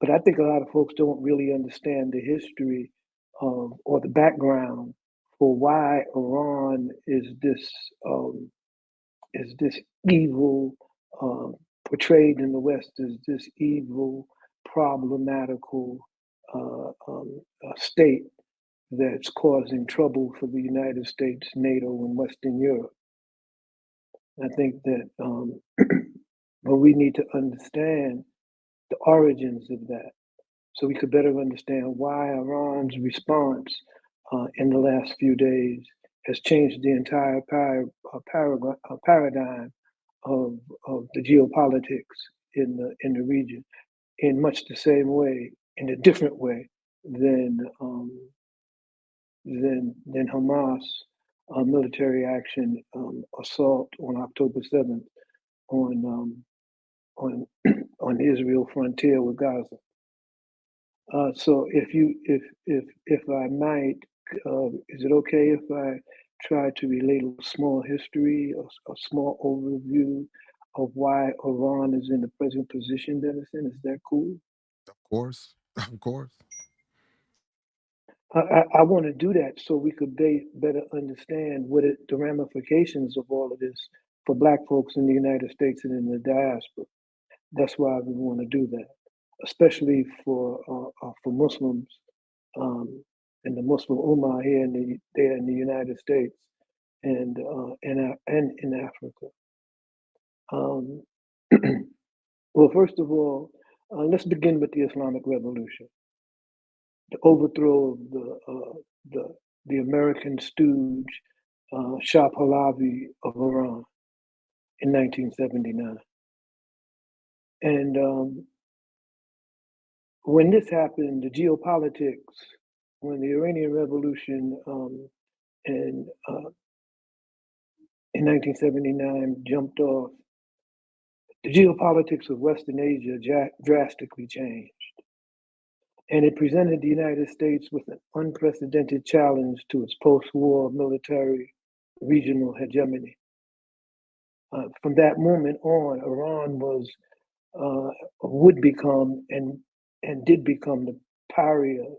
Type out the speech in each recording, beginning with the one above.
But I think a lot of folks don't really understand the history of or the background for why Iran um, is this evil, portrayed in the West as this evil, problematical state that's causing trouble for the United States, NATO, and Western Europe. I think that but we need to understand the origins of that so we could better understand why Iran's response in the last few days has changed the entire paradigm of, the geopolitics in the region in much the same way, in a different way than Hamas military action assault on October 7th on on on Israel frontier with Gaza. So if I might, is it okay if I try to relate a small history, a small overview of why Iran is in the present position that it's in? Is that cool? Of course, of course. I want to do that so we could better understand the ramifications of all of this for Black folks in the United States and in the diaspora. That's why we want to do that, especially for Muslims and the Muslim Ummah here there in the United States and in Africa. Um, well, first of all, let's begin with the Islamic Revolution, the overthrow of the American stooge Shah Pahlavi of Iran in 1979. And when this happened, the geopolitics, when the Iranian Revolution in, uh, in 1979 jumped off, the geopolitics of Western Asia drastically changed. And it presented the United States with an unprecedented challenge to its post-war military regional hegemony. From that moment on, Iran would become and did become the pariah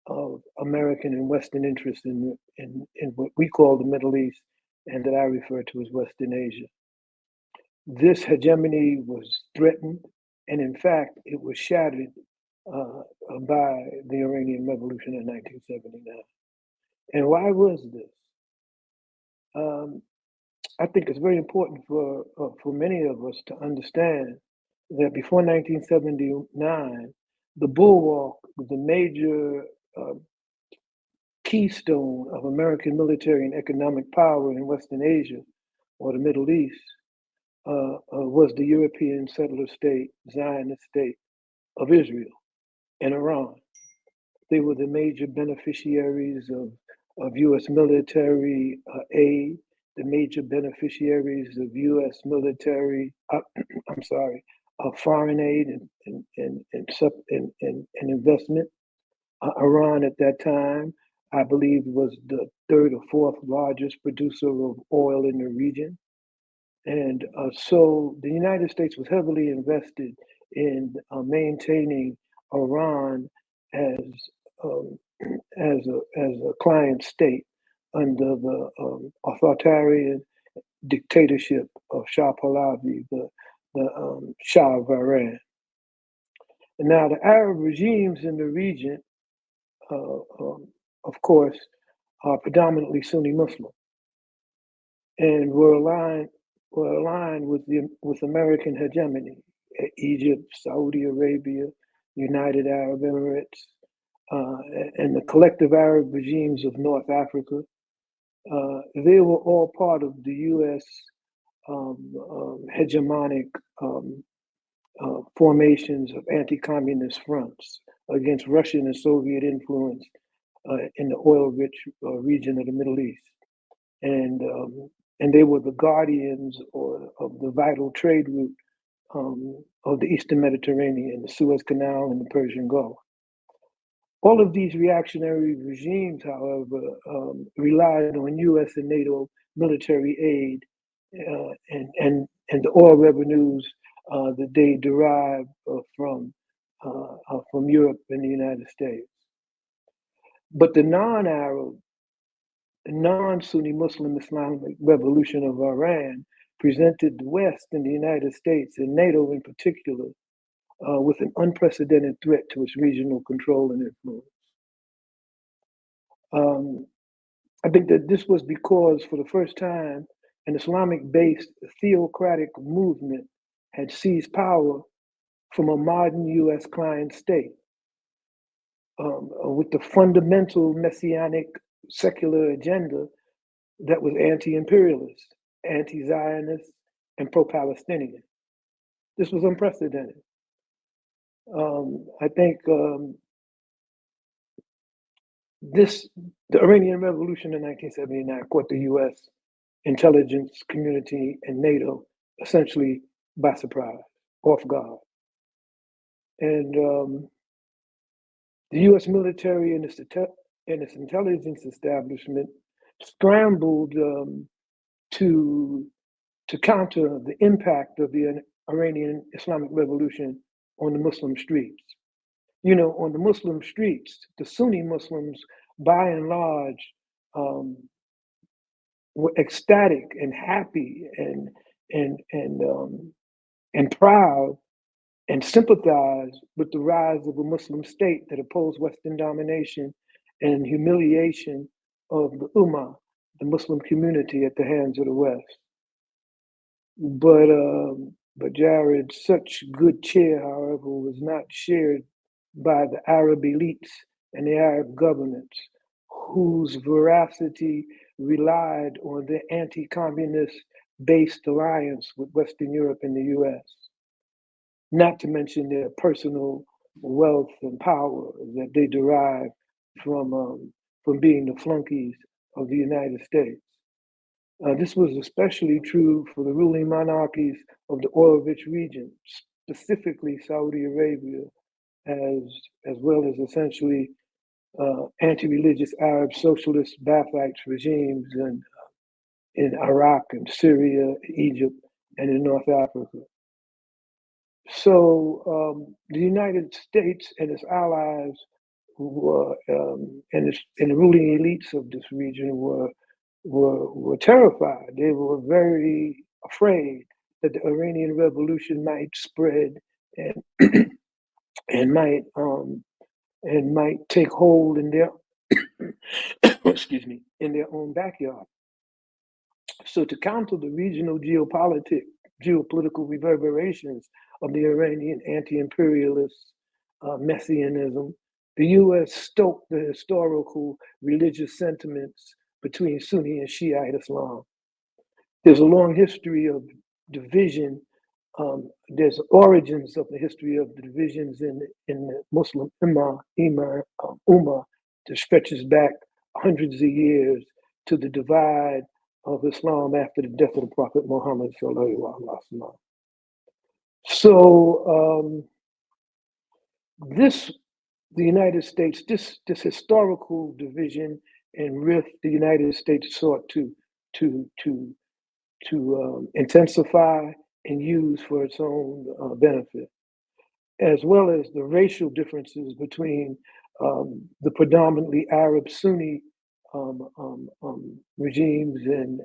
of American and Western interests in what we call the Middle East and that I refer to as Western Asia. This hegemony was threatened, and in fact, it was shattered by the Iranian Revolution in 1979. And why was this? Um, I think it's very important for many of us to understand that before 1979, the bulwark, the major uh, keystone of American military and economic power in Western Asia or the Middle East, was the European settler state, Zionist state of Israel and Iran. They were the major beneficiaries of U.S. military aid, the major beneficiaries of U.S. military, I'm sorry, of foreign aid and investment. Iran at that time, I believe, was the third or fourth largest producer of oil in the region. And so the United States was heavily invested in maintaining Iran as um, as a client state under the authoritarian dictatorship of Shah Pahlavi, the Shah of Iran. And now the Arab regimes in the region, of course, are predominantly Sunni Muslim and were aligned with American hegemony. Egypt, Saudi Arabia, United Arab Emirates, and the collective Arab regimes of North Africa. They were all part of the U.S. Hegemonic formations of anti-communist fronts against Russian and Soviet influence in the oil-rich region of the Middle East. And they were the guardians of the vital trade route of the Eastern Mediterranean, the Suez Canal, and the Persian Gulf. All of these reactionary regimes, however, relied on U.S. and NATO military aid and the oil revenues that they derived from from Europe and the United States. But the non-Arab, non-Sunni Muslim Islamic revolution of Iran presented the West and the United States, and NATO in particular, with an unprecedented threat to its regional control and influence. I think that this was because, for the first time, an Islamic-based theocratic movement had seized power from a modern US client state, with the fundamental messianic secular agenda that was anti-imperialist, anti-Zionist, and pro-Palestinian. This was unprecedented. I think the Iranian Revolution in 1979 caught the US intelligence community and NATO essentially by surprise, off guard. And the US military and its intelligence establishment scrambled to counter the impact of the Iranian Islamic Revolution on the Muslim streets. You know, on the Muslim streets, the Sunni Muslims, by and large, were ecstatic and happy and proud and sympathized with the rise of a Muslim state that opposed Western domination and humiliation of the Ummah, the Muslim community, at the hands of the West. But Jared, such good cheer, however, was not shared by the Arab elites and the Arab governments, whose veracity relied on their anti-communist based alliance with Western Europe and the US, not to mention their personal wealth and power that they derived from being the flunkies of the United States. This was especially true for the ruling monarchies of the oil-rich region, specifically Saudi Arabia, as well as essentially anti-religious Arab socialist Ba'athite regimes in Iraq and Syria, Egypt, and in North Africa. So the United States and its allies were, and the ruling elites of this region were terrified. They were very afraid that the Iranian Revolution might spread and and might take hold in their excuse me, in their own backyard. So to counter the regional geopolitical reverberations of the Iranian anti-imperialist messianism, the US stoked the historical religious sentiments between Sunni and Shiite Islam. There's a long history of division. There's origins of the history of the divisions in the Muslim Ummah that stretches back hundreds of years to the divide of Islam after the death of the Prophet Muhammad sallallahu alaihi wasallam. So the United States, this historical division and rift, the United States sought to intensify and use for its own benefit, as well as the racial differences between the predominantly Arab Sunni regimes and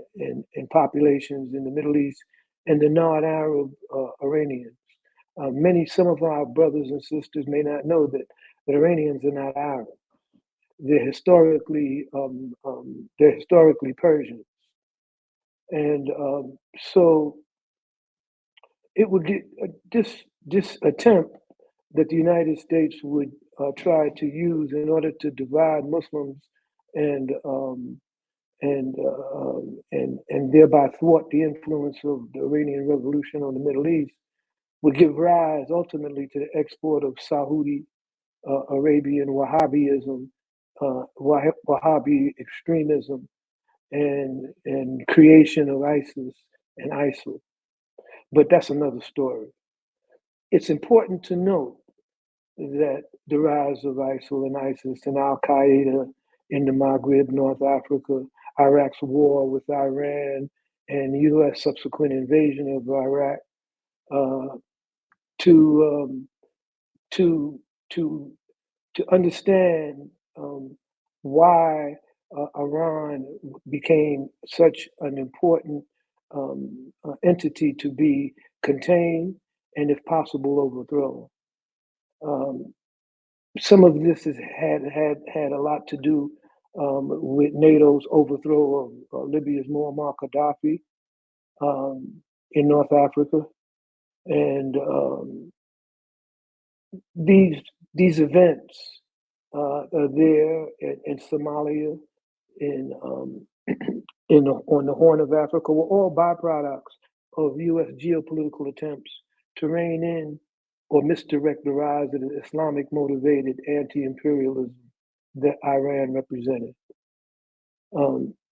populations in the Middle East and the non-Arab Iranians. Some of our brothers and sisters may not know that Iranians are not Arab. They're historically Persians, and so it would get this attempt that the United States would try to use in order to divide Muslims and thereby thwart the influence of the Iranian Revolution on the Middle East would give rise ultimately to the export of Saudi Arabian Wahhabism, Wahhabi extremism, and creation of ISIS and ISIL. But that's another story. It's important to note that the rise of ISIL and ISIS and Al-Qaeda in the Maghreb, North Africa, Iraq's war with Iran, and the U.S. subsequent invasion of Iraq to to to to understand why Iran became such an important entity to be contained and, if possible, overthrown. Um, some of this had a lot to do with NATO's overthrow of Libya's Muammar Gaddafi um, in North Africa, and these these events are there in Somalia, in on the Horn of Africa, were all byproducts of U.S. geopolitical attempts to rein in or misdirect the rise of the Islamic motivated anti-imperialism that Iran represented.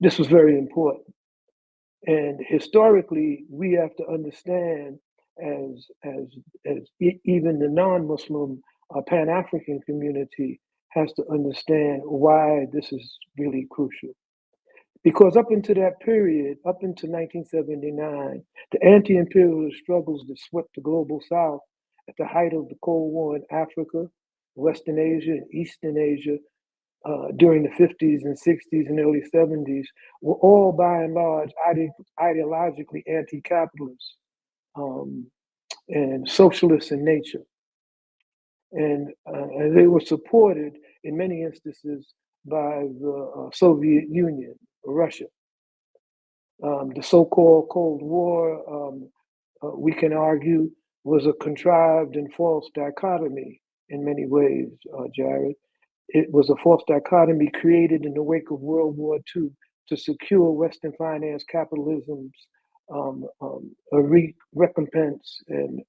This was very important. And historically, we have to understand, even the non-Muslim Pan-African community has to understand why this is really crucial. Because up into that period, up into 1979, the anti-imperialist struggles that swept the global South at the height of the Cold War in Africa, Western Asia, and Eastern Asia during the 50s and 60s and early 70s were all by and large ideologically anti-capitalist and socialist in nature. And they were supported in many instances by the Soviet Union, Russia. The so-called Cold War, we can argue, was a contrived and false dichotomy in many ways, Jared. It was a false dichotomy created in the wake of World War II to secure Western finance capitalism's recompense and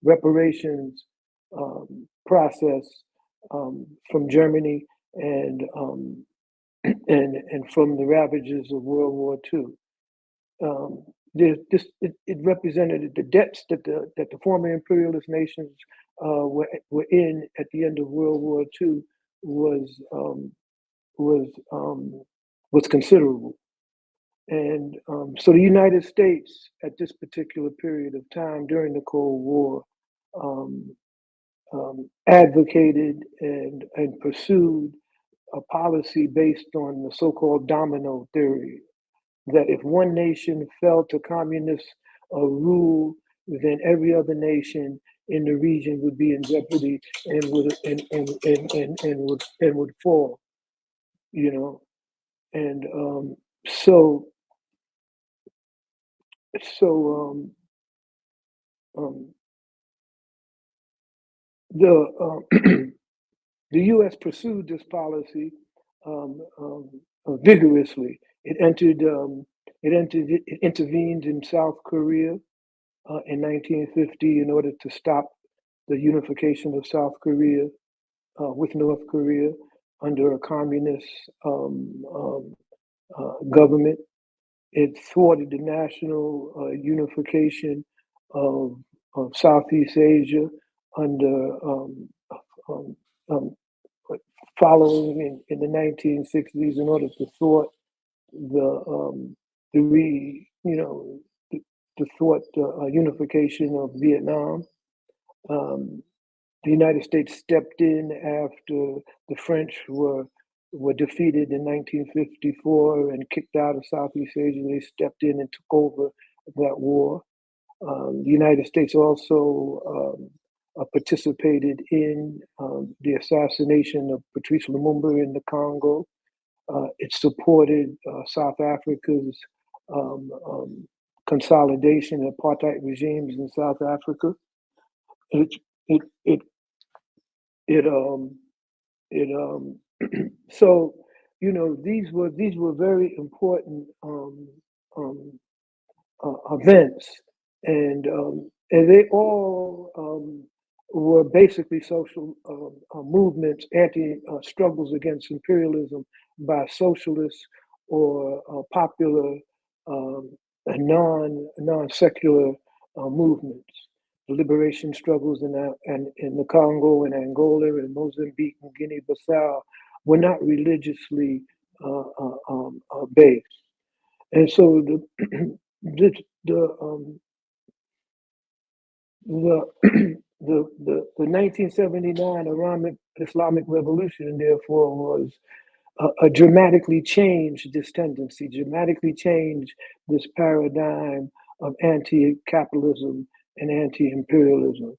reparations process from Germany and from the ravages of World War II. It represented the debts that the former imperialist nations were in at the end of World War II was considerable, and so the United States at this particular period of time during the Cold War advocated and pursued a policy based on the so-called domino theory, that if one nation fell to communist rule, then every other nation in the region would be in jeopardy and would fall. You know, and so so the the U.S. pursued this policy vigorously. It intervened in South Korea in 1950 in order to stop the unification of South Korea with North Korea under a communist government. It thwarted the national unification of Southeast Asia under following in the 1960s in order to thwart the unification of Vietnam. The United States stepped in after the French were defeated in 1954 and kicked out of Southeast Asia. They stepped in and took over that war. The United States also participated in the assassination of Patrice Lumumba in the Congo. It supported South Africa's consolidation of apartheid regimes in South Africa. So these were very important events, and they all were basically social movements, anti struggles against imperialism by socialists or popular non secular movements. The liberation struggles in the Congo and Angola and Mozambique and Guinea-Bissau were not religiously based, and so the the 1979 Islamic Revolution, therefore, was dramatically changed this tendency, dramatically changed this paradigm of anti-capitalism and anti-imperialism.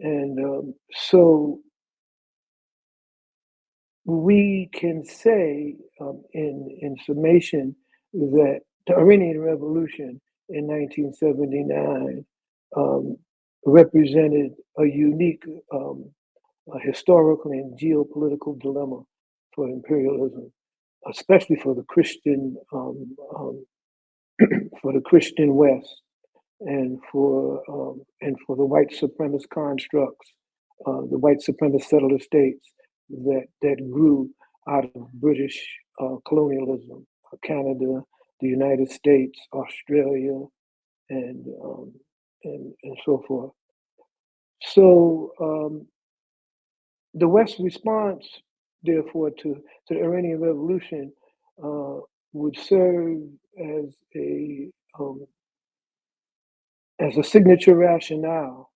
And so we can say, in summation, that the Iranian Revolution in 1979 represented a unique historical and geopolitical dilemma for imperialism, especially for the Christian for the Christian West, and for the white supremacist constructs, the white supremacist settler states that grew out of British colonialism, Canada, the United States, Australia, and and so forth. So the West's response, therefore, to the Iranian Revolution would serve as a signature rationale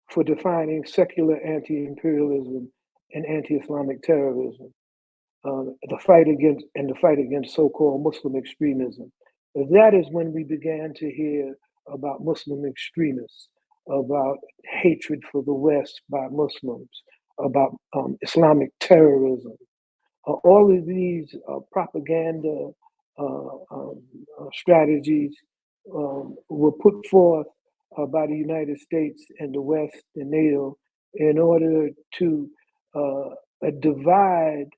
for defining secular anti-imperialism and anti-Islamic terrorism, the fight against so-called Muslim extremism. That is when we began to hear about Muslim extremists, about hatred for the West by Muslims, about Islamic terrorism. All of these propaganda strategies were put forth by the United States and the West and NATO in order to divide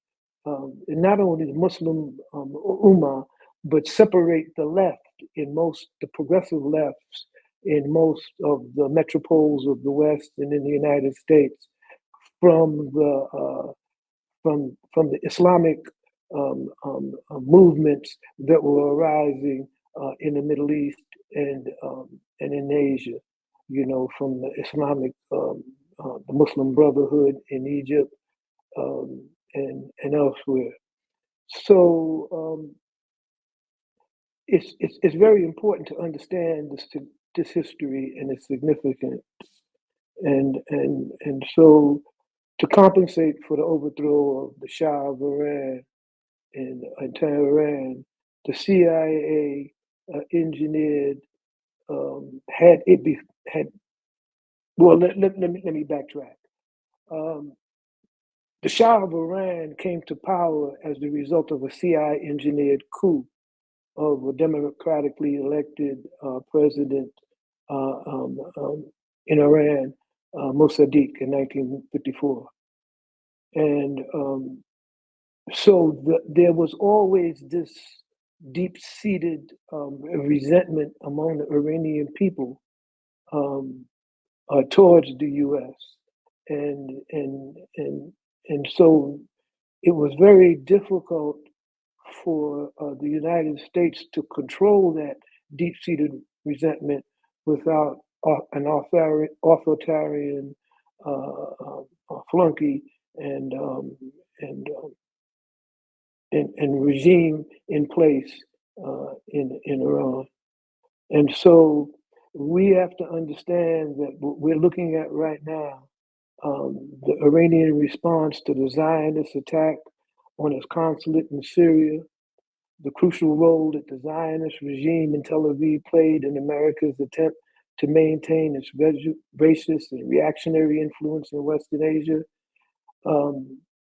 not only the Muslim Ummah, but separate the left the progressive lefts in most of the metropoles of the West and in the United States from the Islamic movements that were arising in the Middle East and in Asia. From the Islamic, the Muslim Brotherhood in Egypt and elsewhere. So it's very important to understand this history and its significance, and so to compensate for the overthrow of the Shah of Iran in Tehran, the CIA engineered had. Well, let me backtrack. The Shah of Iran came to power as the result of a CIA engineered coup of a democratically elected president in Iran, Mossadegh, in 1954. And so there was always this deep-seated resentment among the Iranian people towards the U.S. And so it was very difficult for the United States to control that deep-seated resentment without an authoritarian flunky and regime in place in Iran. And so we have to understand that what we're looking at right now, the Iranian response to the Zionist attack on its consulate in Syria, the crucial role that the Zionist regime in Tel Aviv played in America's attempt to maintain its racist and reactionary influence in Western Asia,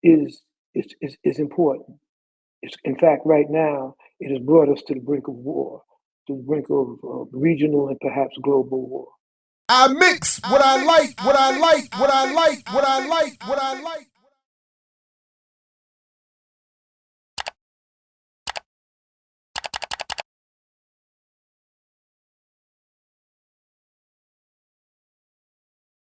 is important. In fact, right now, it has brought us to the brink of war, to the brink of regional and perhaps global war. I mix what I like, what I like, what I like, what I like, what I like.